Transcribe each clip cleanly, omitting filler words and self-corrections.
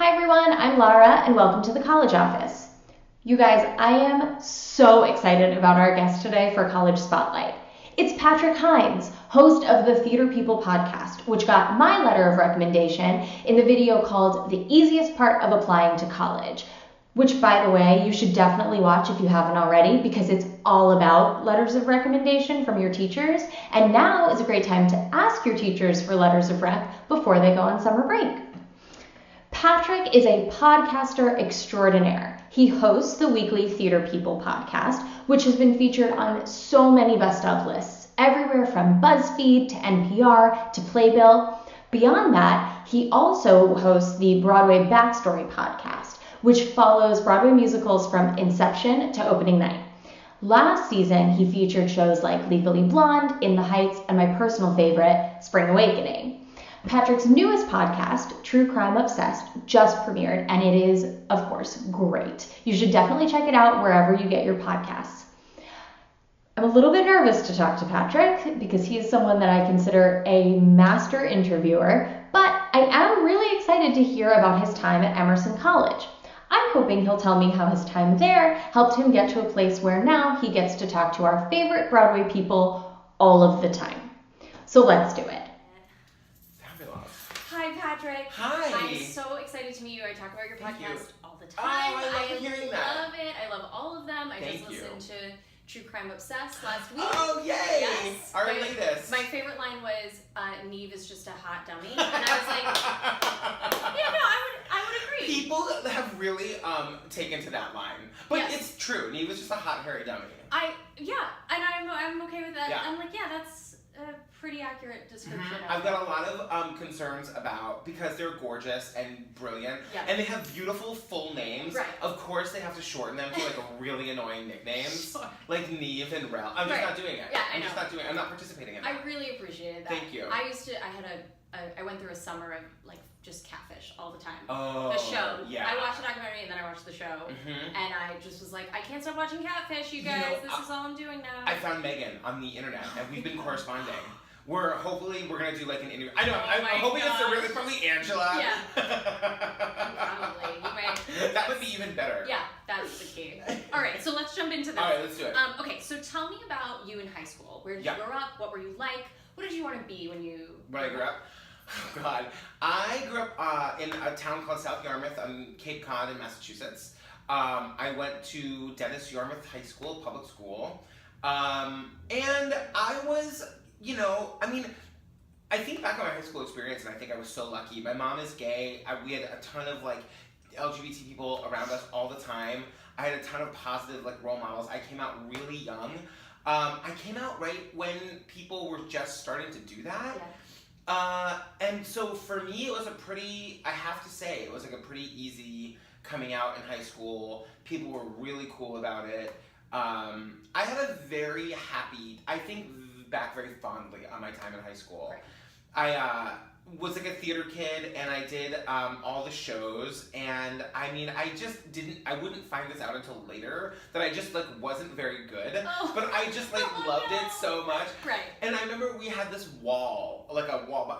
Hi everyone, I'm Lara and welcome to the College Office. You guys, I am so excited about our guest today for College Spotlight. It's Patrick Hinds, host of the Theater People podcast, which got my letter of recommendation in the video called The Easiest Part of Applying to College, which, by the way, you should definitely watch if you haven't already because it's all about letters of recommendation from your teachers, and now is a great time to ask your teachers for letters of rec before they go on summer break. Patrick is a podcaster extraordinaire. He hosts the weekly Theater People podcast, which has been featured on so many best of lists, everywhere from BuzzFeed to NPR to Playbill. Beyond that, he also hosts the Broadway Backstory podcast, which follows Broadway musicals from inception to opening night. Last season, he featured shows like Legally Blonde, In the Heights, and my personal favorite, Spring Awakening. Patrick's newest podcast, True Crime Obsessed, just premiered, and it is, of course, great. You should definitely check it out wherever you get your podcasts. I'm a little bit nervous to talk to Patrick because he is someone that I consider a master interviewer, but I am really excited to hear about his time at Emerson College. I'm hoping he'll tell me how his time there helped him get to a place where now he gets to talk to our favorite Broadway people all of the time. So let's do it. Hi, Patrick. Hi. I'm so excited to meet you. I talk about your podcast all the time. Oh, I love hearing that. I love it. I love all of them. I just listened to True Crime Obsessed last week. Oh, yay! Yes. Our latest. My favorite line was, Neve is just a hot dummy. And I was like, yeah, no, I would agree. People have really taken to that line. But yes. It's true. Neve is just a hot, hairy dummy. And I'm okay with that. Yeah. I'm like, yeah, that's a pretty accurate description. Mm-hmm. I've got a lot of concerns about, because they're gorgeous and brilliant, and they have beautiful full names. Right. Of course, they have to shorten them to like a really annoying nicknames, like Neve and Rel. I'm just not doing it. Yeah, I'm just not doing it. I'm not participating in it. I really appreciated that. Thank you. I went through a summer of like just catfish all the time. Oh, the show. Yeah. I watched the documentary and then I watched the show. Mm-hmm. And I just was like, I can't stop watching catfish, you guys. This is all I'm doing now. I found Megan on the internet and we've been corresponding. We're gonna do like an interview. I know, I'm hoping it's probably Angela. Yeah. Probably. You might. That would be even better. Yeah, that's the key. Alright, so let's jump into that. Alright, let's do it. Okay, so tell me about you in high school. Where did you grow up? What were you like? What did you want to be when I grew up? Oh, God. I grew up in a town called South Yarmouth on Cape Cod in Massachusetts. I went to Dennis Yarmouth High School, public school. And I was, I think back on my high school experience and I think I was so lucky. My mom is gay. We had a ton of like LGBT people around us all the time. I had a ton of positive like role models. I came out really young. I came out right when people were just starting to do that. Yeah. And so for me, it was I have to say, it was like a pretty easy coming out in high school. People were really cool about it. I had a very happy, I think back very fondly on my time in high school. Right. I was like a theater kid and I did all the shows, and I wouldn't find this out until later that I just like wasn't very good, but I just like loved it so much. Right. And I remember we had this wall,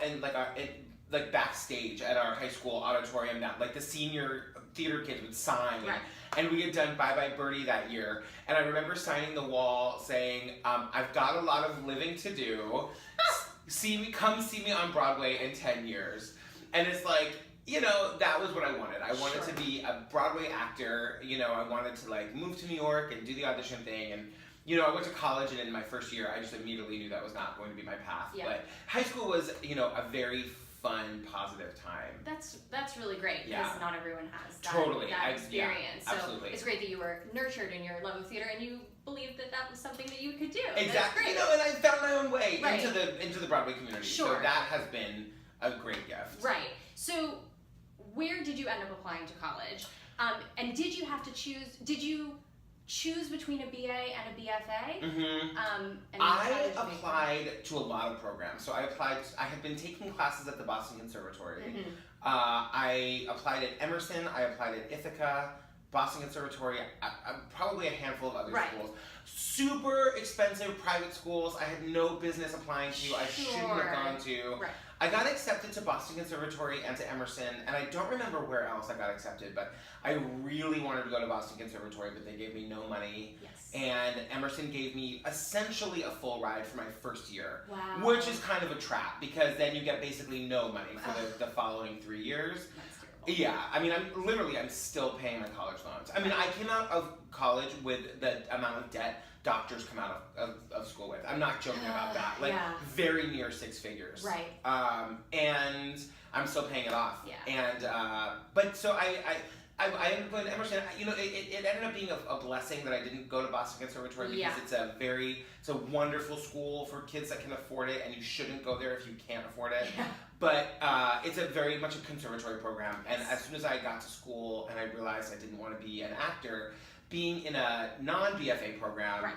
and like backstage at our high school auditorium that like the senior theater kids would sign. Right. And we had done Bye Bye Birdie that year, and I remember signing the wall saying, I've got a lot of living to do. Come see me on Broadway in 10 years. And it's like, that was what I wanted. I wanted to be a Broadway actor. I wanted to like move to New York and do the audition thing. And, I went to college, and in my first year, I just immediately knew that was not going to be my path. Yeah. But high school was, a very fun, positive time. That's really great because not everyone has that experience. Yeah, absolutely. So it's great that you were nurtured in your love of theater and you believed that was something that you could do. Exactly. That's great. And I found my own way Right. into the Broadway community. Sure. So that has been a great gift. Right. So where did you end up applying to college? And did you have to choose? Did you choose between a BA and a BFA? Mm-hmm. I applied to a lot of programs. So I had been taking classes at the Boston Conservatory. Mm-hmm. I applied at Emerson. I applied at Ithaca, Boston Conservatory, probably a handful of other schools. Super expensive private schools I had no business applying to. I shouldn't have gone to. Right. I got accepted to Boston Conservatory and to Emerson, and I don't remember where else I got accepted, but I really wanted to go to Boston Conservatory, but they gave me no money. Yes. And Emerson gave me essentially a full ride for my first year. Wow. Which is kind of a trap, because then you get basically no money for the following 3 years. That's terrible. Yeah, I mean, I'm still paying my college loans. I mean, I came out of college with the amount of debt doctors come out of school with. I'm not joking about that. Like, yeah. very near 6 figures. Right. And I'm still paying it off. Yeah. And, but so I ended up going to Emerson. You know, it ended up being a blessing that I didn't go to Boston Conservatory, because it's a wonderful school for kids that can afford it, and you shouldn't go there if you can't afford it. Yeah. But it's a very much a conservatory program, and as soon as I got to school and I realized I didn't want to be an actor, being in a non-BFA program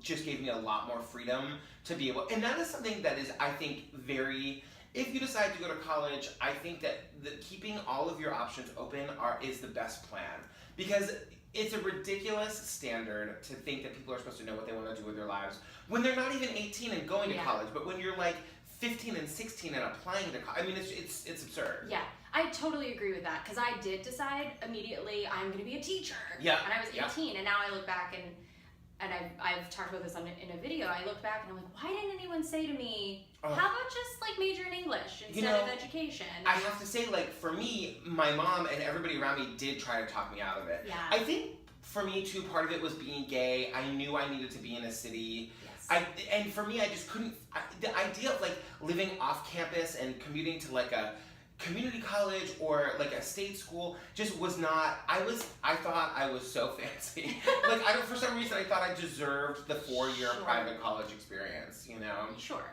just gave me a lot more freedom to be able, and that is something that is, I think, very, if you decide to go to college, I think that keeping all of your options open is the best plan, because it's a ridiculous standard to think that people are supposed to know what they want to do with their lives when they're not even 18 and going to college, but when you're like 15 and 16 and applying to college, I mean, it's absurd. Yeah, I totally agree with that, because I did decide immediately I'm going to be a teacher. Yeah. And I was 18, and now I look back and I've talked about this in a video. I look back and I'm like, why didn't anyone say to me, how about just like major in English instead of education? I have to say, like, for me, my mom and everybody around me did try to talk me out of it. Yeah. I think for me too, part of it was being gay. I knew I needed to be in a city. Yes. And for me, I just couldn't. The idea of like living off campus and commuting to like a community college or like a state school just was not. I thought I was so fancy. Like, for some reason I thought I deserved the 4-year private college experience. You know. Sure.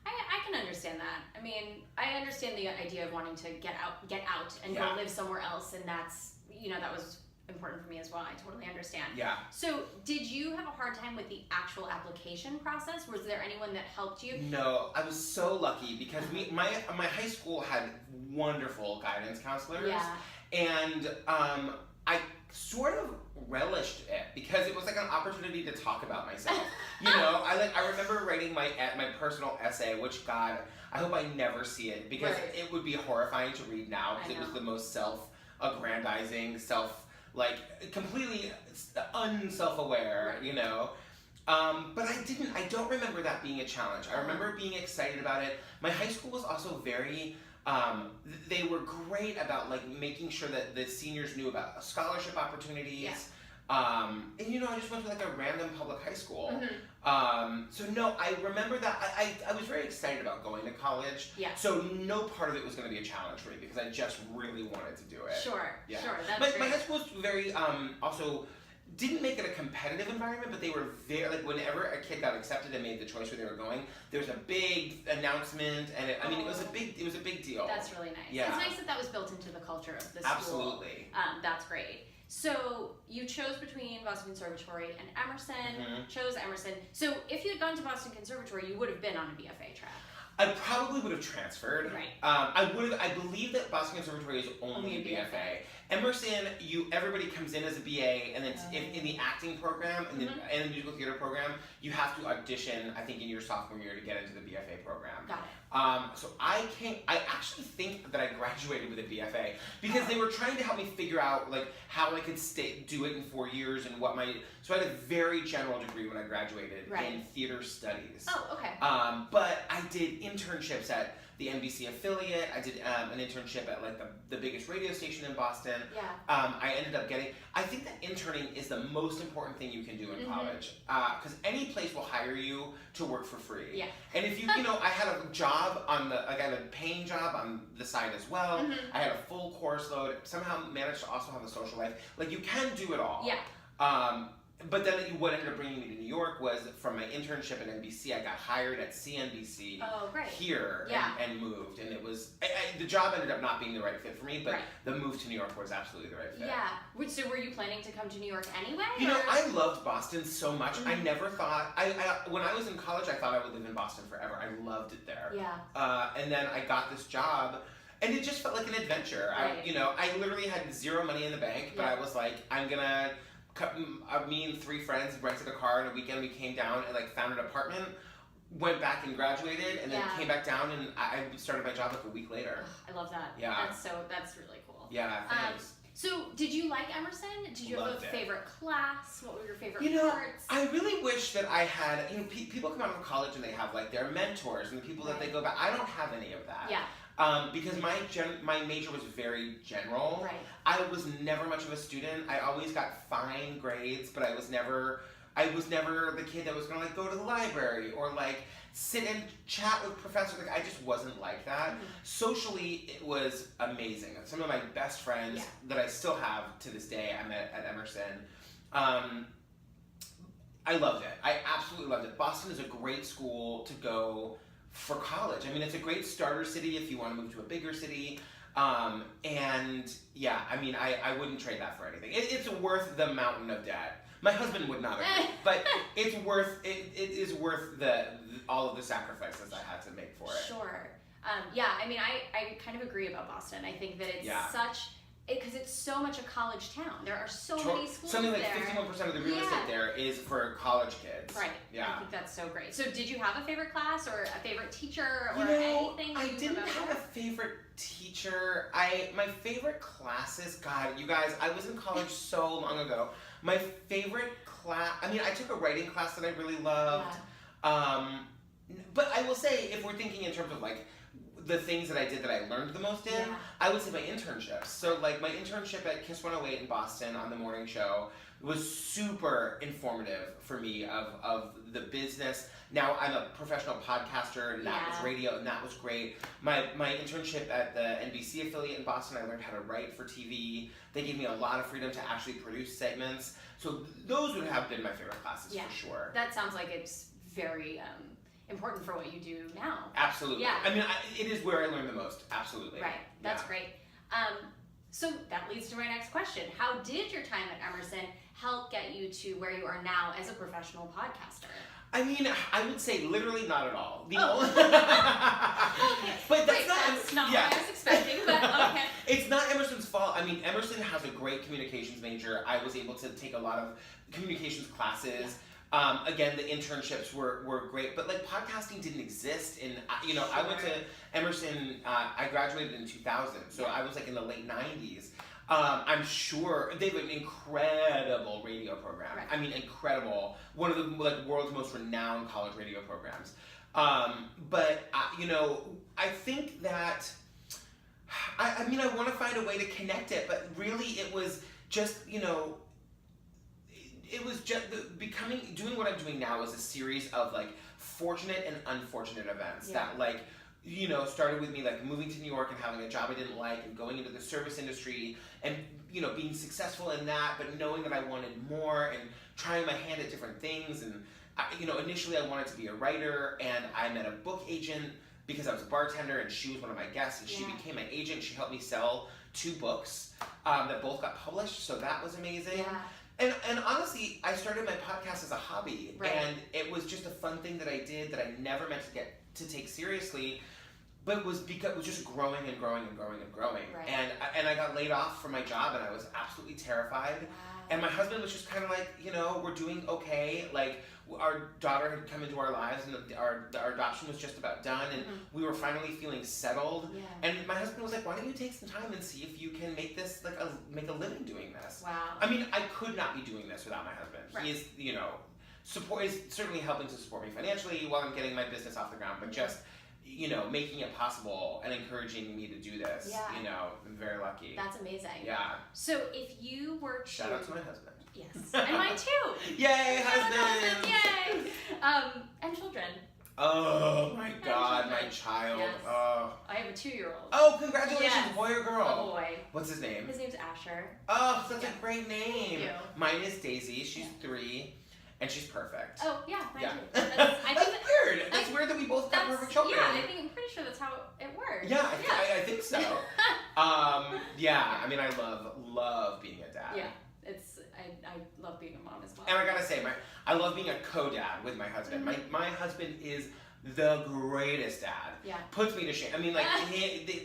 I can understand that. I mean, I understand the idea of wanting to get out and go live somewhere else, and that's, that was important for me as well. I totally understand. Yeah. So, did you have a hard time with the actual application process? Was there anyone that helped you? No, I was so lucky, because my high school had wonderful guidance counselors. Yeah. And I sort of relished it, because it was like an opportunity to talk about myself. I remember writing my personal essay, which, God, I hope I never see it, because it would be horrifying to read now, because it was the most self-aggrandizing, completely unself-aware, but I don't remember that being a challenge. I remember being excited about it. My high school was also very, they were great about like making sure that the seniors knew about scholarship opportunities. Yeah. And I just went to like a random public high school. So no, I remember that I was very excited about going to college. Yeah. So no part of it was going to be a challenge for me, because I just really wanted to do it. Sure. Yeah. Sure. That's My high school was very also didn't make it a competitive environment, but they were very, like, whenever a kid got accepted and made the choice where they were going, there was a big announcement, and it was a big deal. That's really nice. Yeah. It's nice that was built into the culture of the school. Absolutely. That's great. So you chose between Boston Conservatory and Emerson. Chose Emerson. So if you had gone to Boston Conservatory, you would have been on a BFA track. I probably would have transferred. Right. I believe that Boston Conservatory is only a BFA. Emerson, everybody comes in as a BA, and then in the acting program and the musical theater program, you have to audition, I think, in your sophomore year to get into the BFA program. Got it. So I actually think that I graduated with a BFA, because they were trying to help me figure out like how I could do it in 4 years and so I had a very general degree when I graduated in theater studies. Oh, okay. But I did internships at the NBC affiliate. I did an internship at like the biggest radio station in Boston. Yeah. I ended up I think that interning is the most important thing you can do in college, because any place will hire you to work for free. Yeah. And if you, I had a job I had a paying job on the side as well. I had a full course load. Somehow managed to also have a social life. Like, you can do it all. Yeah. But then what ended up bringing me to New York was from my internship at NBC, I got hired at CNBC here and moved. And it was, the job ended up not being the right fit for me, but the move to New York was absolutely the right fit. Yeah. So were you planning to come to New York anyway? I loved Boston so much. I never thought, when I was in college, I thought I would live in Boston forever. I loved it there. Yeah. And then I got this job, and it just felt like an adventure. I literally had zero money in the bank, but I was like, me and 3 friends rented a car, and a weekend we came down and like found an apartment went back and graduated, and then Yeah. came back down, and I started my job like a week later. I love that. Yeah. That's really cool. Yeah, thanks. So, did you like Emerson? Did you have Loved a it. favorite class? What were your favorite parts? I really wish that I had, people come out of college and they have like their mentors and the people that they go back. I don't have any of that. Yeah. Because my major was very general. Right. I was never much of a student. I always got fine grades, but I was never the kid that was gonna like go to the library or like sit and chat with professors. Like I just wasn't like that. Mm-hmm. Socially, it was amazing. Some of my best friends that I still have to this day, I met at Emerson. I loved it. I absolutely loved it. Boston is a great school to go for college. I mean, it's a great starter city if you want to move to a bigger city. And yeah, I mean, I wouldn't trade that for anything. It's worth the mountain of debt. My husband would not agree, but it is worth all of the sacrifices I had to make for it. Sure. Yeah, I mean, I kind of agree about Boston. I think that it's because it's so much a college town. There are so many schools Something like there. 51% of the real estate there is for college kids. Right. Yeah. I think that's so great. So did you have a favorite class or a favorite teacher or anything? I didn't have a favorite teacher. My favorite classes, God, you guys, I was in college so long ago. My favorite class, I mean, I took a writing class that I really loved. Yeah. But I will say, if we're thinking in terms of like the things that I did that I learned the most in, I would say my internships. So like my internship at Kiss 108 in Boston on the morning show was super informative for me of the business. Now I'm a professional podcaster, and that was radio, and that was great. My internship at the NBC affiliate in Boston, I learned how to write for TV. They gave me a lot of freedom to actually produce segments. So those would have been my favorite classes for sure. That sounds like it's very important for what you do now. Absolutely. Yeah. I mean, it is where I learned the most. Absolutely. Right. That's great. So that leads to my next question. How did your time at Emerson help get you to where you are now as a professional podcaster? I mean, I would say literally not at all. Okay. But that's not what I was expecting, but okay. It's not Emerson's fault. I mean, Emerson has a great communications major. I was able to take a lot of communications classes. Again, the internships were great, but like podcasting didn't exist. I went to Emerson, I graduated in 2000, so I was like in the late 90s. I'm sure they have an incredible radio program. Right. I mean, incredible. One of the world's most renowned college radio programs. But I think that I mean, I want to find a way to connect it, but really it was just it was just doing what I'm doing now is a series of like fortunate and unfortunate events that like started with me like moving to New York and having a job I didn't like and going into the service industry and being successful in that, but knowing that I wanted more and trying my hand at different things. And initially I wanted to be a writer, and I met a book agent because I was a bartender and she was one of my guests, and she became my agent. She helped me sell 2 books that both got published, so that was amazing. And honestly, I started my podcast as a hobby, and it was just a fun thing that I did that I never meant to take seriously, but it was just growing and growing and growing and growing. Right. And I got laid off from my job, and I was absolutely terrified. Wow. And my husband was just kind of like, we're doing okay. Like, our daughter had come into our lives, and our adoption was just about done, and we were finally feeling settled. Yeah. And my husband was like, "Why don't you take some time and see if you can make this make a living doing this?" Wow. I mean, I could not be doing this without my husband. Right. He is, is certainly helping to support me financially while I'm getting my business off the ground, but just making it possible and encouraging me to do this. Yeah. I'm very lucky. That's amazing. Yeah. So if you were to... Shout out to my husband. Yes. And mine too. Yay, husband! Yay! And children. Oh my God, my child. Yes. Oh. I have a 2-year-old. Oh, congratulations, yes. Boy or girl? A boy. What's his name? His name's Asher. Oh, such a great name. Thank you. Mine is Daisy. She's 3. And she's perfect. Oh, yeah, mine too. That's weird. That's weird that we both got perfect children. Yeah, I'm pretty sure that's how it works. Yeah, I think so. I mean, I love being a dad. Yeah, I love being a mom as well. And I gotta say, I love being a co-dad with my husband. Mm-hmm. My husband is the greatest dad. Yeah. Puts me to shame. I mean, like,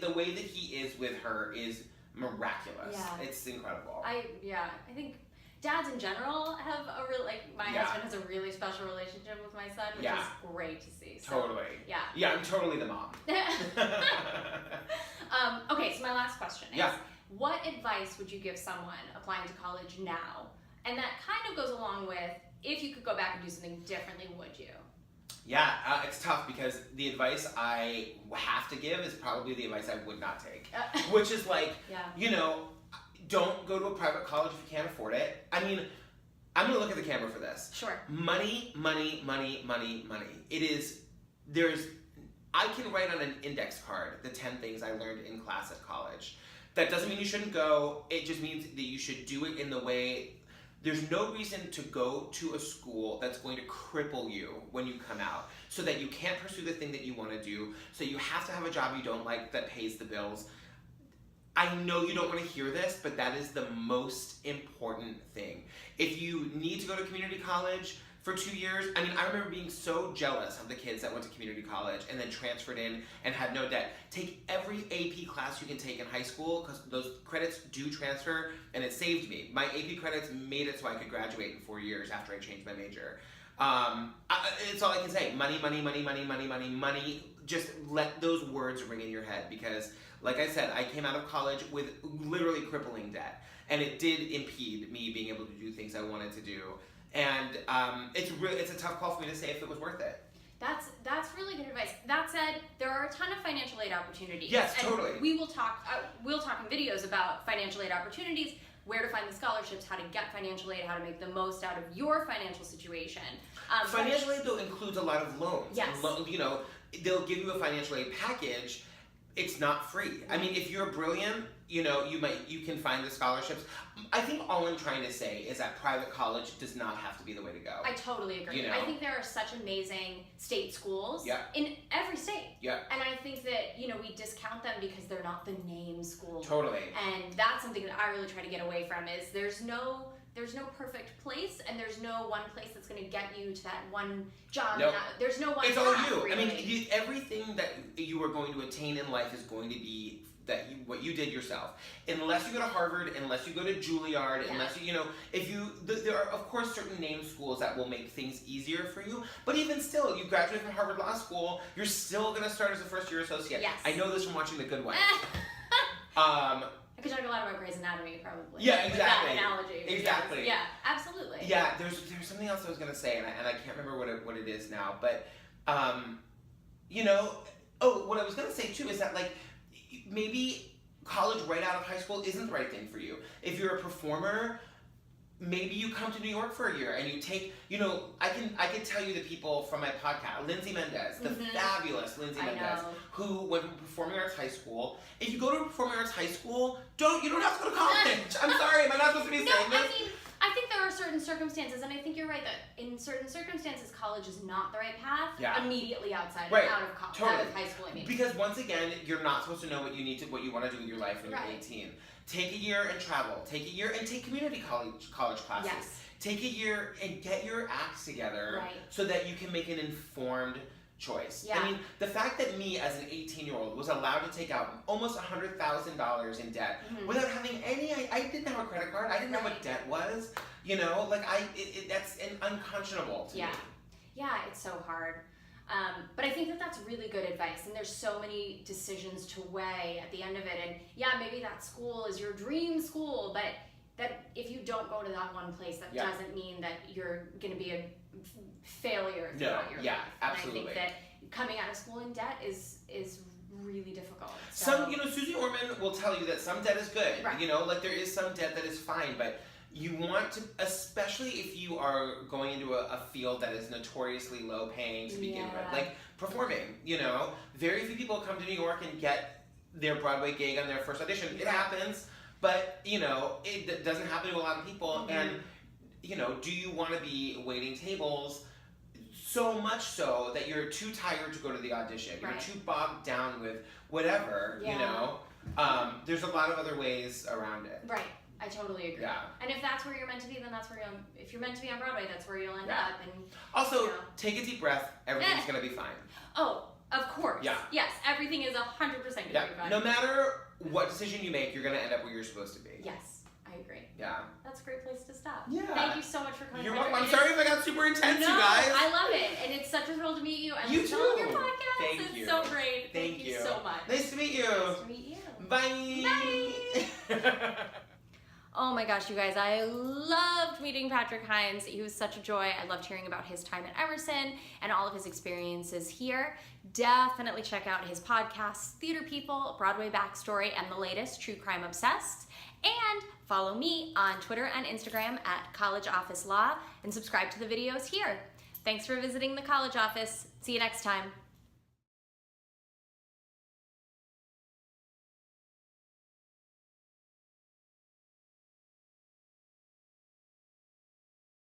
the way that he is with her is miraculous. Yeah. It's incredible. I think dads in general have a real, like, my husband has a really special relationship with my son, which is great to see. So, totally. Yeah. Yeah, I'm totally the mom. Okay, so my last question is, what advice would you give someone applying to college now? And that kind of goes along with, if you could go back and do something differently, would you? Yeah, it's tough because the advice I have to give is probably the advice I would not take. Which is like, you know, don't go to a private college if you can't afford it. I mean, I'm going to look at the camera for this. Sure. Money, money, money, money, money. I can write on an index card the 10 things I learned in class at college. That doesn't mean you shouldn't go. It just means that you should do it in the way. There's no reason to go to a school that's going to cripple you when you come out, so that you can't pursue the thing that you want to do, so you have to have a job you don't like that pays the bills. I know you don't want to hear this, but that is the most important thing. If you need to go to community college for 2 years, I mean, I remember being so jealous of the kids that went to community college and then transferred in and had no debt. Take every AP class you can take in high school, because those credits do transfer, and it saved me. My AP credits made it so I could graduate in 4 years after I changed my major. It's all I can say. Money, money, money, money, money, money, money. Just let those words ring in your head, because, like I said, I came out of college with literally crippling debt, and it did impede me being able to do things I wanted to do. And it's a tough call for me to say if it was worth it. That's really good advice. That said, there are a ton of financial aid opportunities. Yes, and totally. We'll talk in videos about financial aid opportunities, where to find the scholarships, how to get financial aid, how to make the most out of your financial situation. Financial aid, though, includes a lot of loans. Yes. You know, they'll give you a financial aid package. It's not free. I mean, if you're brilliant, you know, you can find the scholarships. I think all I'm trying to say is that private college does not have to be the way to go. I totally agree. You know? I think there are such amazing state schools in every state. Yeah. And I think that, you know, we discount them because they're not the name school. Totally. And that's something that I really try to get away from, is there's no perfect place, and there's no one place that's going to get you to that one job. Nope. There's no one It's path, all you. really. I mean, everything that you are going to attain in life is going to be what you did yourself. Unless you go to Harvard, unless you go to Juilliard, unless there are of course certain name schools that will make things easier for you. But even still, you graduate from Harvard Law School, you're still going to start as a first-year associate. Yes. I know this from watching The Good Wife. I could talk a lot about Grey's Anatomy, probably. Yeah, exactly. With that analogy. Exactly. Yeah, absolutely. Yeah, there's something else I was gonna say, and I can't remember what it is now. But what I was gonna say too is that, like, maybe college right out of high school isn't the right thing for you. If you're a performer, maybe you come to New York for a year and you take, I can tell you the people from my podcast, Lindsay Mendez, the fabulous Lindsay Mendez, who went to Performing Arts High School. If you go to Performing Arts High School, you don't have to go to college. I'm sorry, am I not supposed to be saying this? I mean, I think there are certain circumstances, and I think you're right that in certain circumstances, college is not the right path. Immediately out of college, totally. out of high school. I mean, because once again, you're not supposed to know what you want to do with your life when you're 18. Take a year and travel. Take a year and take community college classes. Yes. Take a year and get your acts together so that you can make an informed choice. Yeah. I mean, the fact that me as an 18-year-old was allowed to take out almost $100,000 in debt without having I didn't have a credit card. I didn't know what debt was. That's unconscionable to me. Yeah, it's so hard. But I think that that's really good advice, and there's so many decisions to weigh at the end of it. And maybe that school is your dream school, but that if you don't go to that one place, that doesn't mean that you're going to be a failure throughout your life. Absolutely. And I think that coming out of school in debt is really difficult. So. Some, Susie Orman will tell you that some debt is good. Right. There is some debt that is fine, but you want to, especially if you are going into a field that is notoriously low paying to begin with, like performing, very few people come to New York and get their Broadway gig on their first audition. It happens, but, it doesn't happen to a lot of people. And, do you want to be waiting tables so much so that you're too tired to go to the audition? You're too bogged down with whatever, there's a lot of other ways around it. Right. I totally agree. Yeah. And if that's where you're meant to be, then that's where if you're meant to be on Broadway, that's where you'll end up. And also, take a deep breath. Everything's gonna be fine. Oh, of course. Yeah. Yes, everything is 100% gonna be fine. No matter what decision you make, you're gonna end up where you're supposed to be. Yes, I agree. Yeah. That's a great place to stop. Yeah. Thank you so much for coming. You're Patrick. welcome. I'm sorry if I got super intense, No, you guys. I love it. And it's such a thrill to meet you. I You love too. your podcast. Thank it's you. so great. Thank you so much. Nice to meet you. Nice to meet you. Bye. Bye. Oh my gosh, you guys, I loved meeting Patrick Hinds. He was such a joy. I loved hearing about his time at Emerson and all of his experiences here. Definitely check out his podcasts, Theater People, Broadway Backstory, and the latest, True Crime Obsessed. And follow me on Twitter and Instagram at College Office Law and subscribe to the videos here. Thanks for visiting the College Office. See you next time.